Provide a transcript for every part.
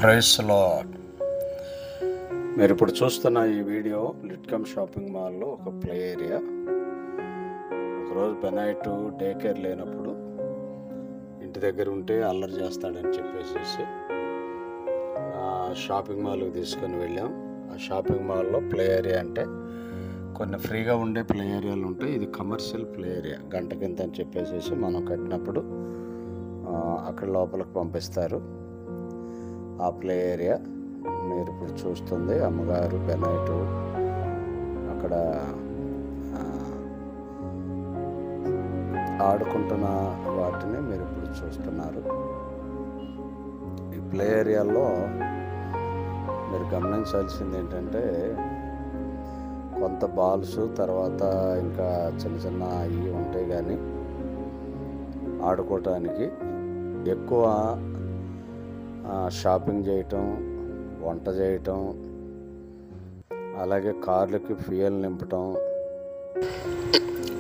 Price lord. మీరు ఇప్పుడు చూస్తున్న ఈ వీడియో లిట్కమ్ షాపింగ్ మాల్లో ఒక ప్లే ఏరియా. ఒకరోజు బెనైట్ డే కేర్ లేనప్పుడు ఇంటి దగ్గర ఉంటే అల్లరి చేస్తాడని చెప్పేసి షాపింగ్ మాల్కి తీసుకొని వెళ్ళాం. ఆ షాపింగ్ మాల్లో ప్లే ఏరియా అంటే కొన్ని ఫ్రీగా ఉండే ప్లే ఏరియాలు ఉంటాయి. ఇది కమర్షియల్ ప్లే ఏరియా. గంటకింత అని చెప్పేసి మనం కట్టినప్పుడు అక్కడ లోపలికి పంపిస్తారు. ఆ ప్లే ఏరియా మీరు ఇప్పుడు చూస్తుంది. అమ్మగారు బెనైట్ అక్కడ ఆడుకుంటున్న వాటిని మీరు ఇప్పుడు చూస్తున్నారు. ఈ ప్లే ఏరియాలో మీరు గమనించాల్సింది ఏంటంటే కొంత బాల్స్, తర్వాత ఇంకా చిన్న చిన్న ఇవి ఉంటాయి. కానీ ఆడుకోవటానికి ఎక్కువ షాపింగ్ చేయటం, వంట చేయటం, అలాగే కార్లకి ఫ్యూయల్ నింపటం,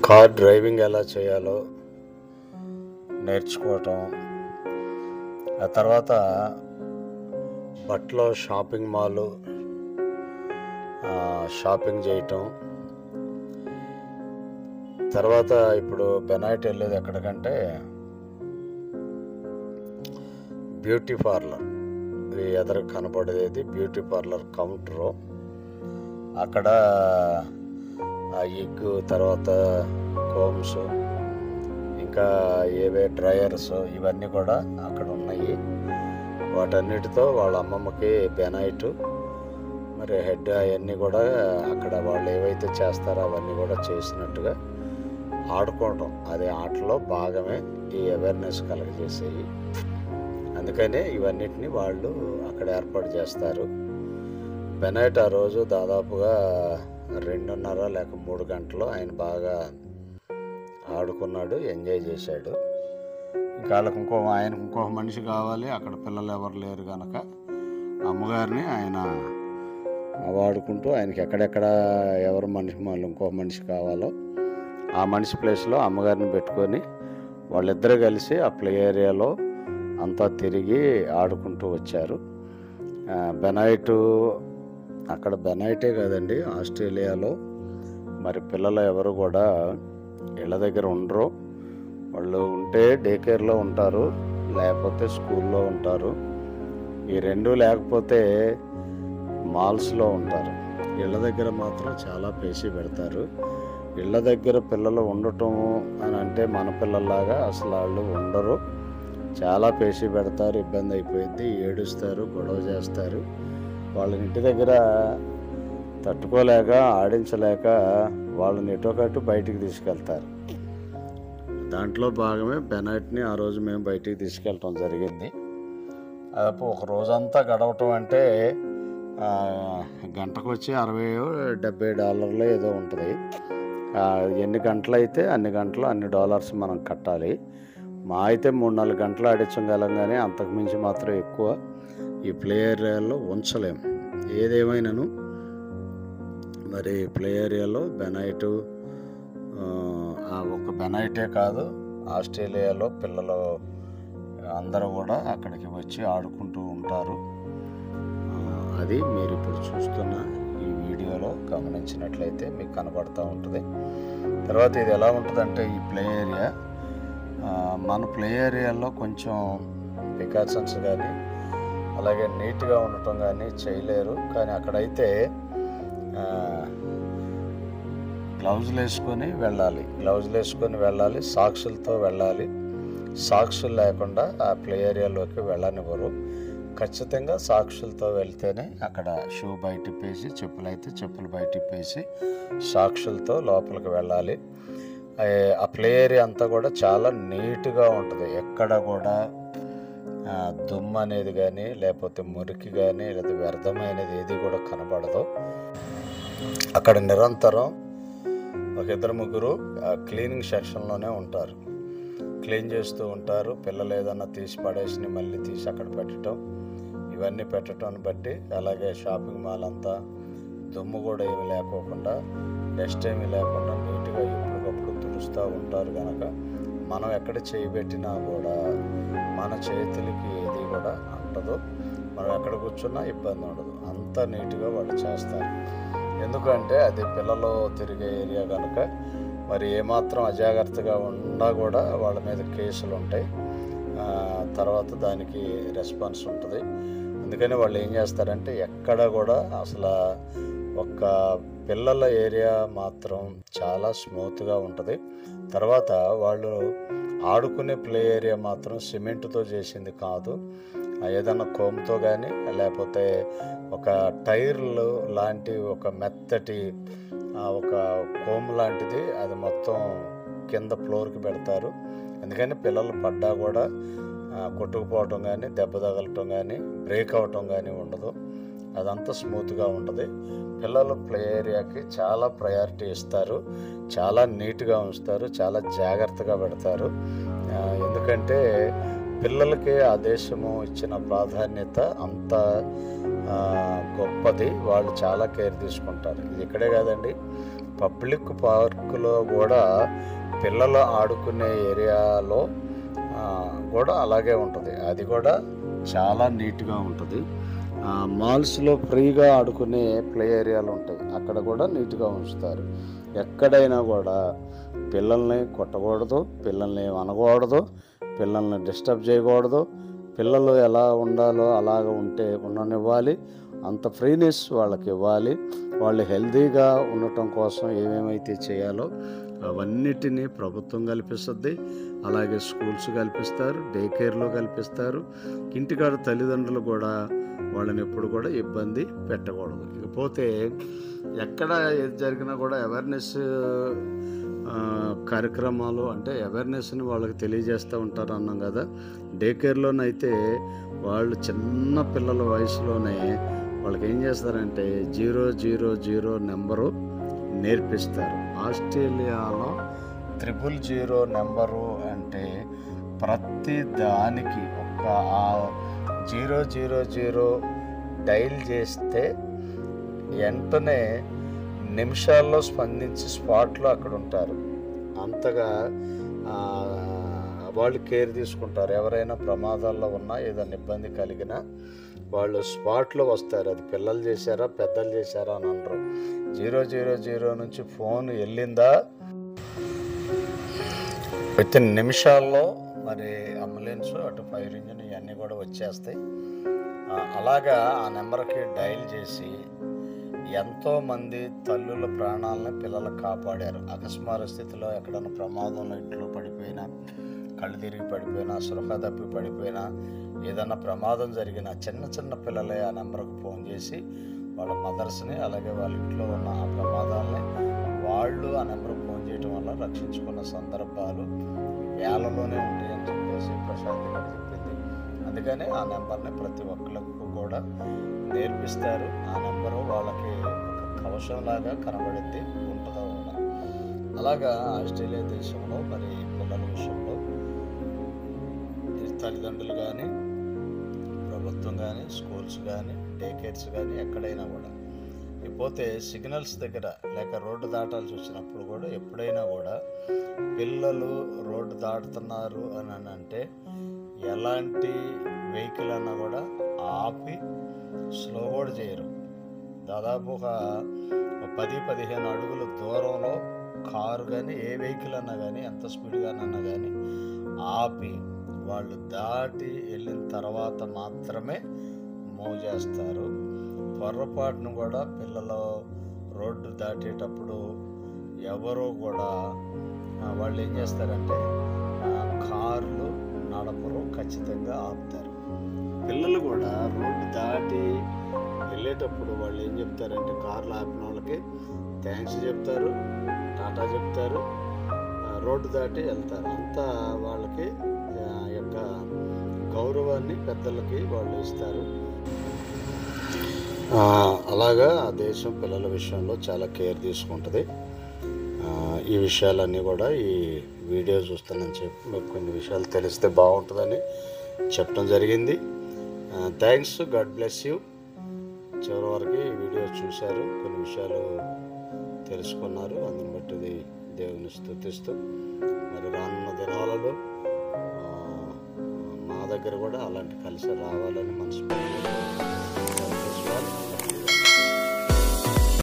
కార్ డ్రైవింగ్ ఎలా చేయాలో నేర్చుకోవటం, ఆ తర్వాత బట్టలో షాపింగ్ మాల్ షాపింగ్ చేయటం, తర్వాత ఇప్పుడు బెనైట్ వెళ్ళేది ఎక్కడికంటే బ్యూటీ పార్లర్. ఎదురు కనపడేది బ్యూటీ పార్లర్ కౌంటరు. అక్కడ ఎగ్, తర్వాత కోమ్స్, ఇంకా ఏవే డ్రయర్స్, ఇవన్నీ కూడా అక్కడ ఉన్నాయి. వాటన్నిటితో వాళ్ళ అమ్మమ్మకి బెనైట్ మరి హెడ్ అవన్నీ కూడా అక్కడ వాళ్ళు ఏవైతే చేస్తారో అవన్నీ కూడా చేసినట్టుగా ఆడుకోవటం, అదే ఆటలో భాగమే ఈ అవేర్నెస్ కలగజేసేవి. అందుకనే ఇవన్నిటిని వాళ్ళు అక్కడ ఏర్పాటు చేస్తారు. బెనైట్ ఆ రోజు దాదాపుగా 2.5 లేక 3 గంటలు ఆయన బాగా ఆడుకున్నాడు, ఎంజాయ్ చేశాడు. ఇంకా వాళ్ళకి ఆయనకు ఇంకొక మనిషి కావాలి. అక్కడ పిల్లలు ఎవరు లేరు కనుక అమ్మగారిని ఆయన వాడుకుంటూ ఆయనకి ఎక్కడెక్కడ ఎవరు ఇంకొక మనిషి కావాలో ఆ మనిషి ప్లేస్లో అమ్మగారిని పెట్టుకొని వాళ్ళిద్దరూ కలిసి ఆ ప్లే ఏరియాలో అంతా తిరిగి ఆడుకుంటూ వచ్చారు. బెనైట్ అక్కడ బెనైటే కాదండి, ఆస్ట్రేలియాలో మరి పిల్లలు ఎవరు కూడా ఇళ్ళ దగ్గర ఉండరు. వాళ్ళు ఉంటే డే కేర్లో ఉంటారు, లేకపోతే స్కూల్లో ఉంటారు. ఈ రెండు లేకపోతే మాల్స్లో ఉంటారు. ఇళ్ళ దగ్గర మాత్రం చాలా పేసి పెడతారు. ఇళ్ళ దగ్గర పిల్లలు ఉండటం అని అంటే మన పిల్లల్లాగా అసలు వాళ్ళు ఉండరు. చాలా పేసి పెడతారు, ఇబ్బంది అయిపోయింది, ఏడుస్తారు, గొడవ చేస్తారు. వాళ్ళని ఇంటి దగ్గర తట్టుకోలేక, ఆడించలేక వాళ్ళని ఎటోకట్టు బయటికి తీసుకెళ్తారు. దాంట్లో భాగమే బెనైట్ని ఆ రోజు మేము బయటికి తీసుకెళ్ళటం జరిగింది. అదపు ఒక రోజంతా గడవటం అంటే గంటకు వచ్చి $60-70 ఏదో ఉంటుంది. ఎన్ని గంటలు అయితే అన్ని గంటలు అన్ని డాలర్స్ మనం కట్టాలి. మా అయితే 3-4 గంటలు ఆడించగలం, కానీ అంతకుమించి మాత్రం ఎక్కువ ఈ ప్లే ఏరియాలో ఉంచలేము. ఏదేమైనాను మరి ప్లే ఏరియాలో బెనైట్ ఒక బెనైటే కాదు, ఆస్ట్రేలియాలో పిల్లలు అందరూ కూడా అక్కడికి వచ్చి ఆడుకుంటూ ఉంటారు. అది మీరు ఇప్పుడు చూస్తున్న ఈ వీడియోలో గమనించినట్లయితే మీకు కనబడుతూ ఉంటుంది. తర్వాత ఇది ఎలా ఉంటుందంటే ఈ ప్లే ఏరియా మన ప్లే ఏరియాలో కొంచెం ప్రికాషన్స్ కానీ అలాగే నీట్గా ఉండటం కానీ చేయలేరు. కానీ అక్కడైతే గ్లౌజులు వేసుకొని వెళ్ళాలి, సాక్సులతో వెళ్ళాలి. సాక్సులు లేకుండా ఆ ప్లే ఏరియాలోకి వెళ్ళనివ్వరు. ఖచ్చితంగా సాక్షులతో వెళ్తేనే అక్కడ షూ బయట ఇప్పేసి, చెప్పులు బయట ఇప్పేసి సాక్షులతో లోపలికి వెళ్ళాలి. ఆ ప్లే ఏరియా అంతా కూడా చాలా నీట్గా ఉంటుంది. ఎక్కడ కూడా దుమ్ము అనేది కానీ, లేకపోతే మురికి కానీ, లేదా వ్యర్థమైనది ఏది కూడా కనబడదు. అక్కడ నిరంతరం 1-2-3 క్లీనింగ్ సెక్షన్లోనే ఉంటారు, క్లీన్ చేస్తూ ఉంటారు. పిల్లలు ఏదన్నా తీసి పడేసి మళ్ళీ తీసి అక్కడ పెట్టడం, ఇవన్నీ పెట్టడాన్ని బట్టి, అలాగే షాపింగ్ మాల్ అంతా దుమ్ము కూడా ఏమి లేకోకుండా, డస్ట్ ఏమీ లేకుండా నీట్గా ఎప్పటికప్పుడు తుడుస్తూ ఉంటారు. కనుక మనం ఎక్కడ చేయి పెట్టినా కూడా మన చేతులకి ఏది కూడా అంటదు. మనం ఎక్కడ కూర్చున్నా ఇబ్బంది ఉండదు, అంత నీట్గా వాళ్ళు చేస్తారు. ఎందుకంటే అది పిల్లలు తిరిగే ఏరియా కనుక మరి ఏమాత్రం అజాగ్రత్తగా ఉన్నా కూడా వాళ్ళ మీద కేసులు ఉంటాయి, తర్వాత దానికి రెస్పాన్స్ ఉంటుంది. అందుకని వాళ్ళు ఏం చేస్తారంటే ఎక్కడ కూడా అసలు ఒక పిల్లల ఏరియా మాత్రం చాలా స్మూత్గా ఉంటుంది. తర్వాత వాళ్ళు ఆడుకునే ప్లే ఏరియా మాత్రం సిమెంట్తో చేసింది కాదు, ఏదన్నా కోమ్తో కానీ లేకపోతే ఒక టైర్లు లాంటి ఒక మెత్తటి ఒక కోమ్ లాంటిది అది మొత్తం కింద ఫ్లోర్కి పెడతారు. అందుకని పిల్లలు పడ్డా కూడా కొట్టుకుపోవటం కానీ దెబ్బ తగలటం కానీ బ్రేక్ అవటం కానీ ఉండదు, అదంతా స్మూత్గా ఉంటుంది. పిల్లలు ప్లే ఏరియాకి చాలా ప్రయారిటీ ఇస్తారు, చాలా నీట్గా ఉంచుతారు, చాలా జాగ్రత్తగా పెడతారు. ఎందుకంటే పిల్లలకి ఆ దేశము ఇచ్చిన ప్రాధాన్యత అంత గొప్పది, వాళ్ళు చాలా కేర్ తీసుకుంటారు. ఇది ఇక్కడే కాదండి, పబ్లిక్ పార్కులో కూడా పిల్లలు ఆడుకునే ఏరియాలో కూడా అలాగే ఉంటుంది, అది కూడా చాలా నీట్గా ఉంటుంది. మాల్స్లో ఫ్రీగా ఆడుకునే ప్లే ఏరియాలు ఉంటాయి, అక్కడ కూడా నీట్గా ఉంచుతారు. ఎక్కడైనా కూడా పిల్లల్ని కొట్టకూడదు, పిల్లల్ని అనకూడదు, పిల్లల్ని డిస్టర్బ్ చేయకూడదు. పిల్లలు ఎలా ఉండాలో అలాగ ఉంటే ఉండనివ్వాలి, అంత ఫ్రీనెస్ వాళ్ళకి ఇవ్వాలి. వాళ్ళు హెల్తీగా ఉండటం కోసం ఏమేమైతే చేయాలో అవన్నిటినీ ప్రభుత్వం కల్పిస్తుంది. అలాగే స్కూల్స్ కల్పిస్తారు, డే కేర్లో కల్పిస్తారు. ఇంటికాడ తల్లిదండ్రులు కూడా వాళ్ళని ఎప్పుడు కూడా ఇబ్బంది పెట్టకూడదు. ఇకపోతే ఎక్కడ ఏది జరిగినా కూడా అవేర్నెస్ కార్యక్రమాలు అంటే అవేర్నెస్ని వాళ్ళకి తెలియజేస్తూ ఉంటారు అన్నాం కదా. డే కేర్లోనైతే వాళ్ళు చిన్న పిల్లల వయసులోనే వాళ్ళకి ఏం చేస్తారంటే 000 నెంబరు నేర్పిస్తారు. ఆస్ట్రేలియాలో 000 నెంబరు అంటే ప్రతి దానికి ఒక 000 డైల్ చేస్తే వెంటనే నిమిషాల్లో స్పందించి స్పాట్లో అక్కడ ఉంటారు. అంతగా వాళ్ళు కేర్ తీసుకుంటారు. ఎవరైనా ప్రమాదాల్లో ఉన్నా ఏదైనా ఇబ్బంది కలిగినా వాళ్ళు స్పాట్లో వస్తారు. అది పిల్లలు చేశారా పెద్దలు చేశారా అని అనరు. 000 నుంచి ఫోన్ వెళ్ళిందా విత్ ఇన్ నిమిషాల్లో మరి అంబులెన్స్ అటు ఫైర్ ఇంజిన్ ఇవన్నీ కూడా వచ్చేస్తాయి. అలాగా ఆ నెంబర్కి డైల్ చేసి ఎంతోమంది తల్లుల ప్రాణాలను పిల్లలు కాపాడారు. అకస్మార స్థితిలో ఎక్కడన్నా ప్రమాదంలో ఇంట్లో పడిపోయినా, కళ్ళు తిరిగి పడిపోయినా, సృహ తప్పి పడిపోయినా, ఏదన్నా ప్రమాదం జరిగినా చిన్న చిన్న పిల్లలే ఆ నెంబర్కి ఫోన్ చేసి వాళ్ళ మదర్స్ని అలాగే వాళ్ళ ఇంట్లో ఉన్న ఆ ప్రమాదాలని వాళ్ళు ఆ నెంబర్కి ఫోన్ చేయడం వల్ల రక్షించుకున్న సందర్భాలు వేలలోనే ఉంటాయని చెప్పేసి ప్రశాంతి గారు చెప్పింది. అందుకని ఆ నెంబర్ని ప్రతి ఒక్కరికి కూడా నేర్పిస్తారు. ఆ నెంబరు వాళ్ళకి ఒక కవచంలాగా కనబడింది ఉంటుందో కూడా. అలాగా ఆస్ట్రేలియా దేశంలో మరి పిల్లల విషయంలో తల్లిదండ్రులు కానీ ప్రభుత్వం కానీ స్కూల్స్ కానీ డే కేర్స్ కానీ ఎక్కడైనా కూడా పోతే సిగ్నల్స్ దగ్గర లేక రోడ్డు దాటాల్సి వచ్చినప్పుడు కూడా ఎప్పుడైనా కూడా పిల్లలు రోడ్డు దాటుతున్నారు అని అంటే ఎలాంటి వెహికల్ అన్నా కూడా ఆపి స్లో కూడా చేయరు. దాదాపు ఒక 10-15 అడుగుల దూరంలో కారు కానీ ఏ వెహికల్ అన్నా కానీ ఎంత స్పీడ్గానన్నా కానీ ఆపి వాళ్ళు దాటి వెళ్ళిన తర్వాత మాత్రమే మూవ్ చేస్తారు. పొరపాటును కూడా పిల్లలు రోడ్డు దాటేటప్పుడు ఎవరో కూడా వాళ్ళు ఏం చేస్తారంటే కార్లు నడపరు, ఖచ్చితంగా ఆపుతారు. పిల్లలు కూడా రోడ్డు దాటి వెళ్ళేటప్పుడు వాళ్ళు ఏం చెప్తారంటే కార్లు ఆపిన వాళ్ళకి థ్యాంక్స్ చెప్తారు, టాటా చెప్తారు, రోడ్డు దాటి వెళ్తారు. అంతా వాళ్ళకి యొక్క గౌరవాన్ని పెద్దలకి వాళ్ళు ఇస్తారు. అలాగా ఆ దేశం పిల్లల విషయంలో చాలా కేర్ తీసుకుంటుంది. ఈ విషయాలన్నీ కూడా ఈ వీడియో చూస్తానని చెప్పి మీకు కొన్ని విషయాలు తెలిస్తే బాగుంటుందని చెప్పడం జరిగింది. Thanks, God bless you. చివరి వరకు ఈ వీడియో చూశారు, కొన్ని విషయాలు తెలుసుకున్నారు. అందుని బట్టి దేవుని స్తుతిస్తూ మరి రానున్న దినాలలో మా దగ్గర కూడా అలాంటి కలిసి రావాలని మనస్ఫూర్తిగా